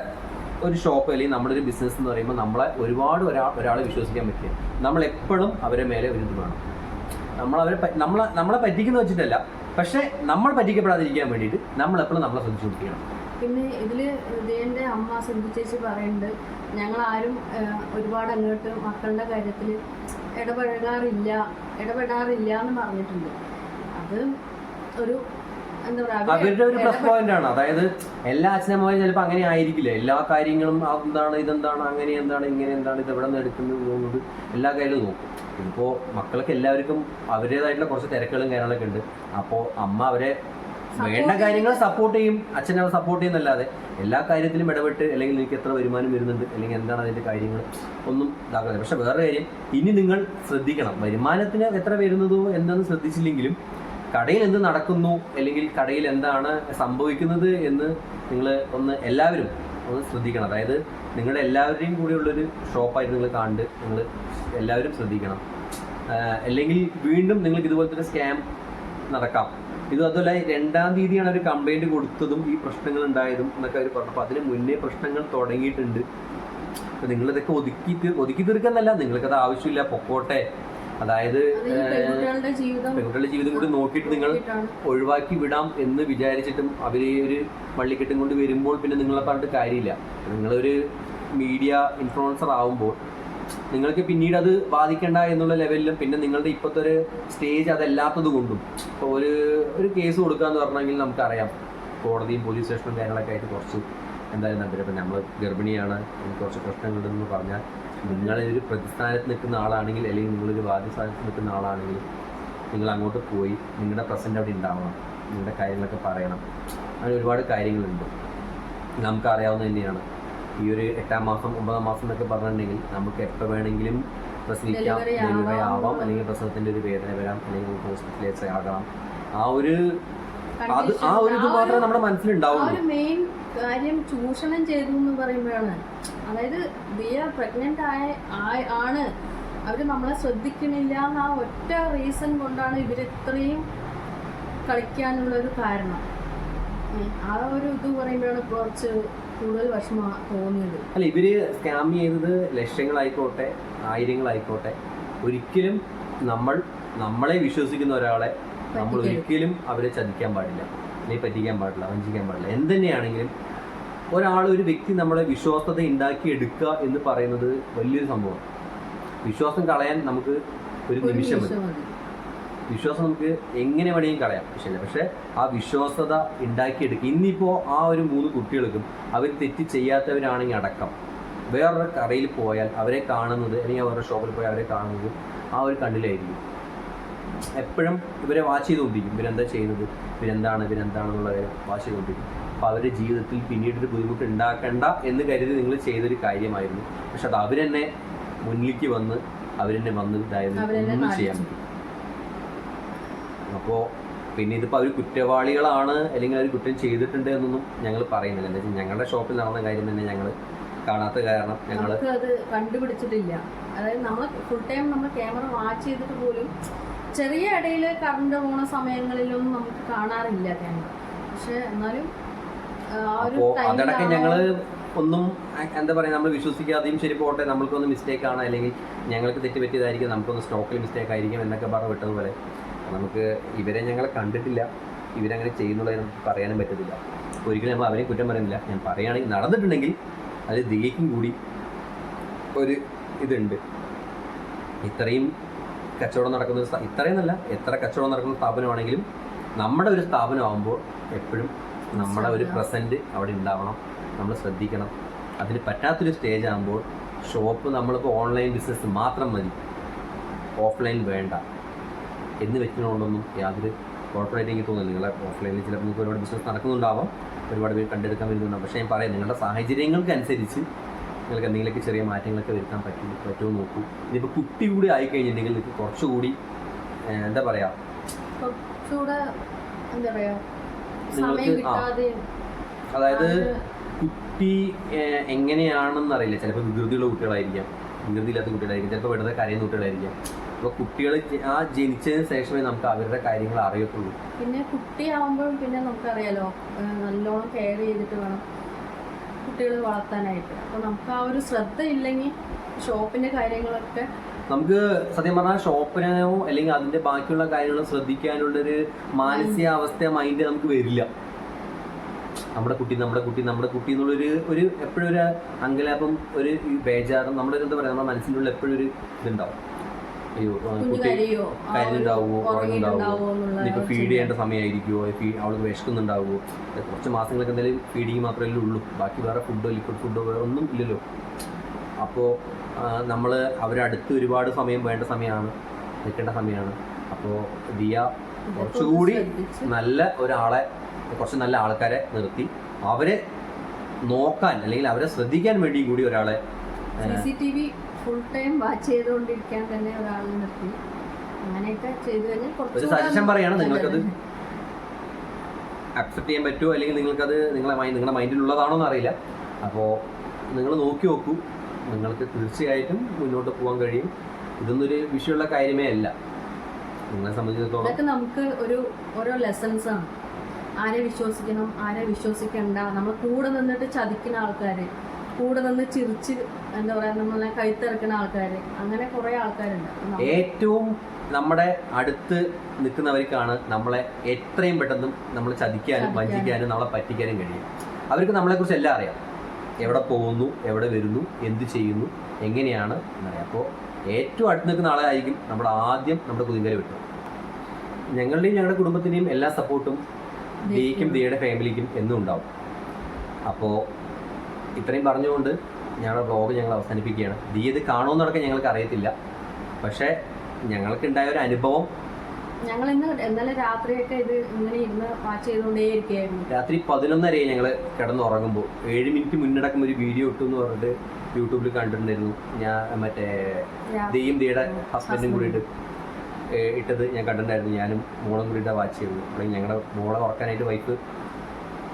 ഒരു ഷോപ്പ് അല്ലെങ്കിൽ നമ്മുടെ ഒരു ബിസിനസ് എന്ന് പറയുമ്പോൾ നമ്മളെ ഒരുപാട് ഒരാളെ വിശ്വസിക്കാൻ പറ്റില്ല. നമ്മളെപ്പോഴും അവരെ മേലെ ഒരു ഇത് വേണം. നമ്മളെ പറ്റിക്കുന്ന വെച്ചിട്ടല്ല, പക്ഷെ നമ്മൾ പറ്റിക്കപ്പെടാതിരിക്കാൻ വേണ്ടിയിട്ട് നമ്മളെപ്പോഴും നമ്മളെ ശ്രദ്ധിച്ചുകൊണ്ടിരിക്കണം. പിന്നെ ഇതിൽ ദിയൻ്റെ അമ്മ സിന്ധു ചേച്ചി പറയുന്നുണ്ട്, ഞങ്ങളാരും ഒരുപാട് അങ്ങോട്ട് മക്കളുടെ കാര്യത്തിൽ ഇടപെടാറില്ല എന്ന് പറഞ്ഞിട്ടുണ്ട്. അത് ഒരു എന്താ പറയുക, അവരുടെ ഒരു പ്ലസ് പോയിന്റ് ആണ്. അതായത് എല്ലാ അച്ഛനമ്മമാരും ചിലപ്പോൾ അങ്ങനെ ആയിരിക്കില്ല. എല്ലാ കാര്യങ്ങളും എന്താണ്, ഇതെന്താണ്, അങ്ങനെ എന്താണ്, ഇങ്ങനെ എന്താണ്, ഇത് എവിടെ നിന്ന് എടുക്കുന്നത് പോകുന്നത്, എല്ലാ കാര്യങ്ങളും നോക്കും. ഇതിപ്പോൾ മക്കൾക്ക് എല്ലാവർക്കും അവരുടേതായിട്ടുള്ള കുറച്ച് തിരക്കുകളും കാര്യങ്ങളൊക്കെ ഉണ്ട്. അപ്പോൾ അമ്മ അവരെ വേണ്ട കാര്യങ്ങൾ സപ്പോർട്ട് ചെയ്യും, അച്ഛനെ സപ്പോർട്ട് ചെയ്യുന്നല്ലാതെ എല്ലാ കാര്യത്തിലും ഇടപെട്ട് അല്ലെങ്കിൽ എനിക്ക് എത്ര വരുമാനം വരുന്നുണ്ട് അല്ലെങ്കിൽ എന്താണ് അതിൻ്റെ കാര്യങ്ങൾ ഒന്നും ഇതാക്കുന്നത്. പക്ഷെ വേറെ കാര്യം, ഇനി നിങ്ങൾ ശ്രദ്ധിക്കണം, വരുമാനത്തിന് എത്ര വരുന്നതോ എന്തെന്ന് ശ്രദ്ധിച്ചില്ലെങ്കിലും കടയിൽ എന്ത് നടക്കുന്നു അല്ലെങ്കിൽ കടയിൽ എന്താണ് സംഭവിക്കുന്നത് എന്ന് നിങ്ങൾ എല്ലാവരും ഒന്ന് ശ്രദ്ധിക്കണം. അതായത് നിങ്ങളുടെ എല്ലാവരുടെയും കൂടെയുള്ളൊരു ഷോപ്പായിട്ട് നിങ്ങൾ കണ്ട് നിങ്ങൾ എല്ലാവരും ശ്രദ്ധിക്കണം. അല്ലെങ്കിൽ വീണ്ടും നിങ്ങൾക്ക് ഇതുപോലത്തെ ഒരു സ്കാം നടക്കാം. ഇത് അതുപോലെ 2-ാം തീയതിയാണ് ഒരു കംപ്ലൈന്റ് കൊടുത്തതും ഈ പ്രശ്നങ്ങൾ ഉണ്ടായതും എന്നൊക്കെ അവർ പറഞ്ഞു. അപ്പോൾ അതിന് മുന്നേ പ്രശ്നങ്ങൾ തുടങ്ങിയിട്ടുണ്ട്. അപ്പോൾ നിങ്ങളിതൊക്കെ ഒതുക്കി തീർക്കുന്നല്ല, നിങ്ങൾക്കത് ആവശ്യമില്ല, പൊക്കോട്ടെ. അതായത് പെൺകുട്ടികളുടെ ജീവിതം കൂടി നോക്കിയിട്ട് നിങ്ങൾ ഒഴിവാക്കി വിടാം എന്ന് വിചാരിച്ചിട്ടും അവർ ഒരു വള്ളിക്കെട്ടും കൊണ്ട് വരുമ്പോൾ പിന്നെ നിങ്ങളെ പറഞ്ഞിട്ട് കാര്യമില്ല. നിങ്ങളൊരു മീഡിയ ഇൻഫ്ലുവൻസർ ആവുമ്പോൾ നിങ്ങൾക്ക് പിന്നീട് അത് ബാധിക്കേണ്ട എന്നുള്ള ലെവലിലും പിന്നെ നിങ്ങളുടെ ഇപ്പോഴത്തെ ഒരു സ്റ്റേജ് അതല്ലാത്തത് കൊണ്ടും ഇപ്പോൾ ഒരു കേസ് കൊടുക്കാന്ന് പറഞ്ഞെങ്കിൽ നമുക്കറിയാം കോടതിയും പോലീസ് സ്റ്റേഷനും കാര്യങ്ങളൊക്കെ ആയിട്ട് കുറച്ച് എന്തായാലും നമ്പർ. ഇപ്പം നമ്മൾ ഗർഭിണിയാണ്, എനിക്ക് കുറച്ച് പ്രശ്നങ്ങളുണ്ടെന്ന് പറഞ്ഞാൽ നിങ്ങളൊരു പ്രതിസ്ഥാനത്ത് നിൽക്കുന്ന ആളാണെങ്കിൽ അല്ലെങ്കിൽ നിങ്ങളൊരു ബാധ്യസ്ഥാനത്ത് നിൽക്കുന്ന ആളാണെങ്കിൽ നിങ്ങൾ അങ്ങോട്ട് പോയി നിങ്ങളുടെ പ്രസൻറ്റ് അവിടെ ഉണ്ടാവണം, നിങ്ങളുടെ കാര്യങ്ങളൊക്കെ പറയണം. അങ്ങനെ ഒരുപാട് കാര്യങ്ങളുണ്ട്, നമുക്കറിയാവുന്ന തന്നെയാണ്. ഈ ഒരു 8-ാം മാസം 9-ാം മാസം എന്നൊക്കെ പറഞ്ഞിട്ടുണ്ടെങ്കിൽ നമുക്ക് എപ്പോൾ വേണമെങ്കിലും പ്രസവിക്കാം, ഡെലിവറി ആവാം, അല്ലെങ്കിൽ പ്രസവത്തിൻ്റെ ഒരു വേദന വരാം, അല്ലെങ്കിൽ ഹോസ്പിറ്റലൈസ് ആകണം. ആ ഒരു ഇത് മാത്രമേ നമ്മുടെ മനസ്സിലുണ്ടാവുള്ളൂ. മെയിൻ കാര്യം ചൂഷണം ചെയ്തു എന്ന് പറയുമ്പോഴാണ്, അതായത് ദിയ പ്രഗ്നന്റ് ആണ്, അവര് നമ്മളെ ശ്രദ്ധിക്കണില്ല എന്ന ആ ഒറ്റ റീസൺ കൊണ്ടാണ് ഇവരിത്രയും കളിക്കാനുള്ള ഒരു കാരണം. ആ ഒരു ഇത് പറയുമ്പോഴാണ് കുറച്ച് കൂടുതൽ വിഷമം തോന്നിയത്. അല്ല, ഇവര് സ്കാം ചെയ്തത് ലക്ഷങ്ങളായിക്കോട്ടെ ആയിരങ്ങളായിക്കോട്ടെ, ഒരിക്കലും നമ്മളെ വിശ്വസിക്കുന്ന ഒരാളെ നമ്മൾ ഒരിക്കലും അവരെ ചതിക്കാൻ പാടില്ല, അല്ലെങ്കിൽ പറ്റിക്കാൻ പാടില്ല, വഞ്ചിക്കാൻ പാടില്ല. എന്തുതന്നെയാണെങ്കിലും ഒരു വ്യക്തി നമ്മളെ വിശ്വാസത ഉണ്ടാക്കിയെടുക്കുക എന്ന് പറയുന്നത് വലിയൊരു സംഭവമാണ്. വിശ്വാസം കളയാൻ നമുക്ക് ഒരു നിമിഷം മതി. വിശ്വാസം നമുക്ക് എങ്ങനെ വേണമെങ്കിലും കളയാം, പക്ഷേ ആ വിശ്വാസത ഉണ്ടാക്കിയെടുക്കുക. ഇന്നിപ്പോൾ ആ ഒരു 3 കുട്ടികൾക്കും അവർ തെറ്റ് ചെയ്യാത്തവരാണെങ്കിൽ അടക്കം വേറൊരു കടയിൽ പോയാൽ അവരെ കാണുന്നത്, അല്ലെങ്കിൽ വേറൊരു ഷോപ്പിൽ പോയാൽ അവരെ കാണുന്നത് ആ ഒരു കണ്ണിലായിരിക്കും. എപ്പോഴും ഇവരെ വാച്ച് ചെയ്തുകൊണ്ടിരിക്കും, ഇവരെന്താ ചെയ്യുന്നത്, ഇവരെന്താണെന്നുള്ള കാര്യം വാച്ച് ചെയ്തുകൊണ്ടിരിക്കും. അപ്പോൾ അവരുടെ ജീവിതത്തിൽ പിന്നീടൊരു ബുദ്ധിമുട്ട് ഉണ്ടാക്കണ്ട എന്ന് കരുതി നിങ്ങൾ ചെയ്തൊരു കാര്യമായിരുന്നു. പക്ഷെ അത് അവരെന്നെ മുന്നിലേക്ക് വന്ന് ഇതായിരുന്നു, ഒന്നും ചെയ്യാൻ പറ്റും. അപ്പോൾ പിന്നെ ഇതിപ്പോൾ അവർ കുറ്റവാളികളാണ് അല്ലെങ്കിൽ അവർ കുറ്റം ചെയ്തിട്ടുണ്ട് എന്നൊന്നും ഞങ്ങൾ പറയുന്നില്ല. എന്താ വെച്ചാൽ ഞങ്ങളുടെ ഷോപ്പിൽ നടന്ന കാര്യം തന്നെ ഞങ്ങൾ കാണാത്ത കാരണം ഞങ്ങൾ അത് കണ്ടുപിടിച്ചിട്ടില്ല. അതായത് നമ്മൾ ഫുൾ ടൈം നമ്മൾ ക്യാമറ വാച്ച് ചെയ്തിട്ട് പോലും ചെറിയ ഇടയിൽ കറണ്ട് പോണ സമയങ്ങളിലൊന്നും നമുക്ക് കാണാറില്ല ക്യാമറ. പക്ഷെ എന്നാലും അതടക്കം ഞങ്ങള് ഒന്നും എന്താ പറയുക, നമ്മൾ വിശ്വസിക്കാതെയും ശരി പോട്ടെ, നമ്മൾക്കൊന്ന് മിസ്റ്റേക്ക് ആണ്, അല്ലെങ്കിൽ ഞങ്ങൾക്ക് തെറ്റ് പറ്റിയതായിരിക്കും, നമുക്കൊന്ന് സ്റ്റോക്കിൽ മിസ്റ്റേക്ക് ആയിരിക്കും എന്നൊക്കെ പറഞ്ഞ് വിട്ടതുപോലെ നമുക്ക് ഇവരെ ഞങ്ങൾ കണ്ടിട്ടില്ല, ഇവരങ്ങനെ ചെയ്യുന്നുള്ളത് നമുക്ക് പറയാനും പറ്റത്തില്ല. ഒരിക്കലും നമ്മൾ അവരെയും കുറ്റം പറയുന്നില്ല. ഞാൻ പറയുകയാണെങ്കിൽ നടന്നിട്ടുണ്ടെങ്കിൽ അത് ദിയയ്ക്കും കൂടി ഒരു ഇതുണ്ട്. ഇത്രയും കച്ചവടം നടക്കുന്ന ഇത്രയും നല്ല എത്ര കച്ചവടം നടക്കുന്ന സ്ഥാപനമാണെങ്കിലും നമ്മുടെ ഒരു സ്ഥാപനമാകുമ്പോൾ എപ്പോഴും നമ്മുടെ ഒരു പ്രസൻറ്റ് അവിടെ ഉണ്ടാവണം, നമ്മൾ ശ്രദ്ധിക്കണം. അതിന് പറ്റാത്തൊരു സ്റ്റേജ് ആകുമ്പോൾ ഷോപ്പ് നമ്മളിപ്പോൾ ഓൺലൈൻ ബിസിനസ് മാത്രം മതി, ഓഫ്ലൈൻ വേണ്ട എന്ന് വെക്കുന്നതുകൊണ്ടൊന്നും യാതൊരു കോർപ്പറേറ്റ് എനിക്ക് തോന്നുന്നില്ല. നിങ്ങളെ ഓഫ്ലൈനിൽ ചിലപ്പോൾ നിങ്ങൾക്ക് ഒരുപാട് ബിസിനസ് നടക്കുന്നുണ്ടാവാം, ഒരുപാട് പേര് കണ്ടെടുക്കാൻ വരുന്നുണ്ടാവും. പക്ഷേ ഞാൻ പറയാം, നിങ്ങളുടെ സാഹചര്യങ്ങൾക്കനുസരിച്ച് നിങ്ങൾക്ക് എന്തെങ്കിലുമൊക്കെ ചെറിയ മാറ്റങ്ങളൊക്കെ വരുത്താൻ പറ്റുമോ നോക്കൂ. ഇതിപ്പോൾ കുട്ടി കൂടി ആയിക്കഴിഞ്ഞിട്ടുണ്ടെങ്കിൽ നിങ്ങൾക്ക് കുറച്ചുകൂടി എന്താ പറയുക, നിങ്ങൾക്ക് അതായത് കുട്ടി എങ്ങനെയാണെന്നറിയില്ല. ചിലപ്പോൾ വികൃതിയുള്ള കുട്ടികളായിരിക്കാം, വികൃതിയില്ലാത്ത കുട്ടികളായിരിക്കും, ചിലപ്പോൾ വെറുതെ കരയുന്ന കുട്ടികളായിരിക്കാം. അപ്പോൾ കുട്ടികൾ ജനിച്ചതിന് ശേഷമേ നമുക്ക് അവരുടെ കാര്യങ്ങൾ അറിയത്തുള്ളൂ. പിന്നെ കുട്ടിയാവുമ്പോഴും പിന്നെ നമുക്കറിയാലോ, നല്ലോണം കെയർ ചെയ്തിട്ട് വേണം കുട്ടികൾ വളർത്താനായിട്ട്. അപ്പോൾ നമുക്ക് ആ ഒരു ശ്രദ്ധ ഇല്ലെങ്കിൽ ഷോപ്പിൻ്റെ കാര്യങ്ങളൊക്കെ നമുക്ക് സത്യം പറഞ്ഞാൽ ഷോപ്പിനെയോ അല്ലെങ്കിൽ അതിൻ്റെ ബാക്കിയുള്ള കാര്യങ്ങളും ശ്രദ്ധിക്കാനുള്ളൊരു മാനസികാവസ്ഥ മൈൻഡ് നമുക്ക് വരില്ല. നമ്മുടെ കുട്ടി എന്നുള്ളൊരു എപ്പോഴും ഒരു അങ്കലാപം, ഒരു ബേജാറും, നമ്മുടെ എന്താ പറയുക, നമ്മുടെ മനസ്സിൻ്റെ ഉള്ളിൽ എപ്പോഴും ഒരു ഇതുണ്ടാവും. അയ്യോ കുട്ടി കരഞ്ഞുണ്ടാവുമോ, ഉറങ്ങുന്നുണ്ടാവുമോ, ഇനിയിപ്പോൾ ഫീഡ് ചെയ്യേണ്ട സമയമായിരിക്കുമോ, അവൾക്ക് വിശക്കുന്നുണ്ടാവുമോ. കുറച്ച് മാസങ്ങൾക്ക് എന്തായാലും ഫീഡിങ് മാത്രമല്ലേ ഉള്ളൂ, ബാക്കി വേറെ ഫുഡോ ലിക്വിഡ് ഫുഡോ വേറെ ഒന്നും ഇല്ലല്ലോ. അപ്പോൾ നമ്മൾ അവരടുത്ത് ഒരുപാട് സമയം വേണ്ട സമയമാണ്, നിൽക്കേണ്ട സമയമാണ്. അപ്പോൾ ദിയ കുറച്ചുകൂടി നല്ല ഒരാളെ, കുറച്ച് നല്ല ആൾക്കാരെ നിർത്തി അവരെ നോക്കാൻ അല്ലെങ്കിൽ അവരെ ശ്രദ്ധിക്കാൻ വേണ്ടി കൂടി ഒരാളെ CCTV ഫുൾ ടൈം വാച്ച് ചെയ്തുകൊണ്ടിരിക്കാൻ തന്നെ ഒരാളെ നിർത്തി അങ്ങനെയൊക്കെ ചെയ്തു കഴിഞ്ഞാൽ ഒരു സജഷൻ പറയാണ്. നിങ്ങൾക്കത് അക്സെപ്റ്റ് ചെയ്യാൻ പറ്റുമോ അല്ലെങ്കിൽ നിങ്ങൾക്കത് നിങ്ങളുടെ മൈൻഡിലുള്ളതാണോ എന്നറിയില്ല. അപ്പോൾ നിങ്ങൾ നോക്കൂ, നിങ്ങൾക്ക് തീർച്ചയായിട്ടും മുന്നോട്ട് പോകാൻ കഴിയും. ഇതൊന്നൊരു വിഷയമുള്ള കാര്യമേ അല്ല. നിങ്ങളെ സംബന്ധിച്ചിടത്തോളം ഇതൊക്കെ നമുക്ക് ഓരോ ലെസൺസ് ആണ്. ആരെ വിശ്വസിക്കണം, ആരെ വിശ്വസിക്കണ്ട, നമ്മൾ കൂടെ നിന്നിട്ട് ചതിക്കുന്ന ആൾക്കാർ, കൂടെ നിന്ന് ചിരിച്ച് എന്താ പറയാ നമ്മളെ കഴുത്തിറക്കുന്ന ആൾക്കാർ, അങ്ങനെ കുറെ ആൾക്കാരുണ്ട്. ഏറ്റവും നമ്മുടെ അടുത്ത് നിൽക്കുന്നവർക്കാണ് നമ്മളെ എത്രയും പെട്ടെന്ന് നമ്മൾ ചതിക്കാനും വഞ്ചിക്കാനും നമ്മളെ പറ്റിക്കാനും കഴിയും. അവർക്ക് നമ്മളെക്കുറിച്ച് എല്ലാം അറിയാം. എവിടെ പോകുന്നു, എവിടെ വരുന്നു, എന്ത് ചെയ്യുന്നു, എങ്ങനെയാണ് എന്നറിയാം. അപ്പോൾ ഏറ്റവും അടുത്ത് നിൽക്കുന്ന ആളായിരിക്കും നമ്മുടെ ആദ്യം നമ്മുടെ കുതിങ്കര വിട്ടു. ഞങ്ങളുടെയും ഞങ്ങളുടെ കുടുംബത്തിൻ്റെയും എല്ലാ സപ്പോർട്ടും ദിയയ്ക്കും ദിയയുടെ ഫാമിലിക്കും എന്നും ഉണ്ടാവും. അപ്പോൾ ഇത്രയും പറഞ്ഞുകൊണ്ട് ഞങ്ങളുടെ വ്ളോഗ് ഞങ്ങൾ അവസാനിപ്പിക്കുകയാണ്. ദിയ ഇത് കാണുമെന്നതൊക്കെ ഞങ്ങൾക്ക് അറിയത്തില്ല, പക്ഷേ ഞങ്ങൾക്കുണ്ടായ ഒരു അനുഭവം. ഞങ്ങൾ ഇന്നലെ രാത്രിയൊക്കെ ഇത് ഇങ്ങനെ ഇരുന്ന് വാച്ച് ചെയ്തുകൊണ്ടേയിരിക്കുകയായിരുന്നു. രാത്രി 11:30 ഞങ്ങൾ കിടന്നുറങ്ങുമ്പോൾ 7 മിനിറ്റ് മുന്നടക്കം ഒരു വീഡിയോ ഇട്ടു എന്ന് പറഞ്ഞിട്ട് യൂട്യൂബിൽ കണ്ടിട്ടുണ്ടായിരുന്നു. ഞാൻ മറ്റേ ദിയും ദിയുടെ ഹസ്ബൻഡും കൂടിയിട്ട് ഇട്ടത് ഞാൻ കണ്ടിട്ടുണ്ടായിരുന്നു. ഞാനും മോളും കൂടിയിട്ട് വാച്ച് ചെയ്തത്. അപ്പോൾ ഞങ്ങളുടെ മോളെ ഉറക്കാനായിട്ട് വൈഫ്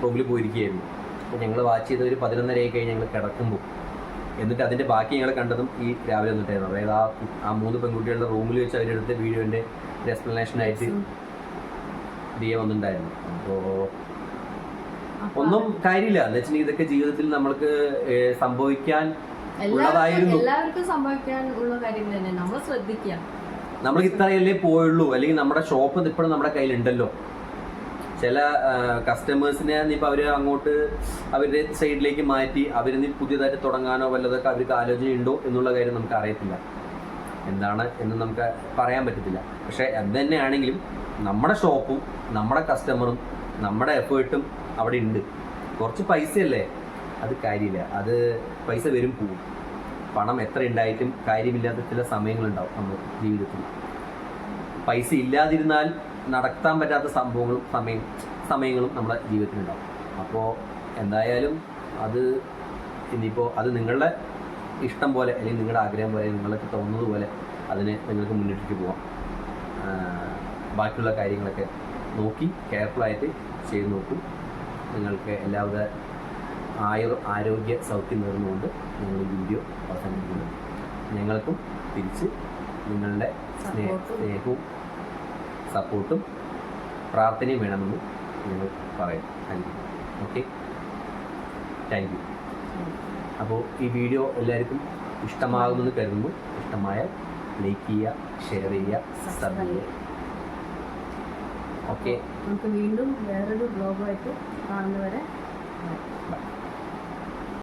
റൂമിൽ പോയിരിക്കുകയായിരുന്നു. അപ്പോൾ ഞങ്ങൾ വാച്ച് ചെയ്ത് ഒരു 11:30 കഴിഞ്ഞ് ഞങ്ങൾ കിടക്കുമ്പോൾ, എന്നിട്ട് അതിൻ്റെ ബാക്കി ഞങ്ങൾ കണ്ടതും ഈ രാവിലെ വന്നിട്ടായിരുന്നു. അതായത് ആ 3 പെൺകുട്ടികളുടെ റൂമിൽ വെച്ച് അവരെടുത്ത വീഡിയോൻ്റെ എക്സ്പ്ലനേഷനായിട്ട് ദിയ വന്നിട്ടുണ്ടായിരുന്നു. അപ്പോൾ ഒന്നും കാര്യമില്ല എന്ന് വെച്ചിട്ടുണ്ടെങ്കിൽ ഇതൊക്കെ ജീവിതത്തിൽ നമ്മൾക്ക് സംഭവിക്കാൻ ഉള്ളതായിരുന്നു. എല്ലാവർക്കും സംഭവിക്കാൻ ഉള്ള കാര്യങ്ങൾ തന്നെ നമ്മൾ ശ്രദ്ധിക്കുക. നമ്മൾക്ക് ഇത്രയല്ലേ പോയുള്ളൂ, അല്ലെങ്കിൽ നമ്മുടെ ഷോപ്പ് ഇപ്പോഴും നമ്മുടെ കയ്യിലുണ്ടല്ലോ. ചില കസ്റ്റമേഴ്സിനെ ഇപ്പോൾ അവർ അങ്ങോട്ട് അവരുടെ സൈഡിലേക്ക് മാറ്റി അവരിന്ന് പുതിയതായിട്ട് തുടങ്ങാനോ വല്ലതൊക്കെ അവർക്ക് ആലോചനയുണ്ടോ എന്നുള്ള കാര്യം നമുക്ക് അറിയത്തില്ല. എന്താണ് എന്ന് നമുക്ക് പറയാൻ പറ്റത്തില്ല. പക്ഷേ എന്ത് തന്നെയാണെങ്കിലും നമ്മുടെ ഷോപ്പും നമ്മുടെ കസ്റ്റമറും നമ്മുടെ എഫേർട്ടും അവിടെ ഉണ്ട്. കുറച്ച് പൈസയല്ലേ, അത് കാര്യമില്ല. അത് പൈസ വരും പോവും. പണം എത്ര ഉണ്ടായിട്ടും കാര്യമില്ലാത്ത ചില സമയങ്ങളുണ്ടാവും നമ്മുടെ ജീവിതത്തിൽ. പൈസ ഇല്ലാതിരുന്നാൽ നടത്താൻ പറ്റാത്ത സംഭവങ്ങളും സമയങ്ങളും നമ്മുടെ ജീവിതത്തിലുണ്ടാവും. അപ്പോൾ എന്തായാലും അത് ഇനിയിപ്പോൾ അത് നിങ്ങളുടെ ഇഷ്ടം പോലെ അല്ലെങ്കിൽ നിങ്ങളുടെ ആഗ്രഹം പോലെ നിങ്ങൾക്ക് തോന്നുന്നത് പോലെ അതിന് നിങ്ങൾക്ക് മുന്നിലേക്ക് പോവാം. ബാക്കിയുള്ള കാര്യങ്ങളൊക്കെ നോക്കി കെയർഫുള്ളായിട്ട് ചെയ്ത് നോക്കും. നിങ്ങൾക്ക് എല്ലാവിധ ആരോഗ്യ സൗഖ്യം നേർന്നുകൊണ്ട് ഞങ്ങൾ ഈ വീഡിയോ അവസാനിപ്പിക്കുന്നു. ഞങ്ങൾക്കും തിരിച്ച് നിങ്ങളുടെ സ്നേഹവും സപ്പോർട്ടും പ്രാർത്ഥനയും വേണമെന്ന് ഞങ്ങൾ പറയും. Okay, thank you. അപ്പോൾ ഈ വീഡിയോ എല്ലാവർക്കും ഇഷ്ടമാകുമെന്ന് കരുതുന്നു. ഇഷ്ടമായാൽ ലൈക്ക് ചെയ്യുക, ഷെയർ ചെയ്യുക, സബ്സ്ക്രൈബ് ചെയ്യുക. ഓക്കെ, നമുക്ക് വീണ്ടും വേറൊരു ബ്ലോഗായിട്ട് കാണുന്നവരെ ബൈ.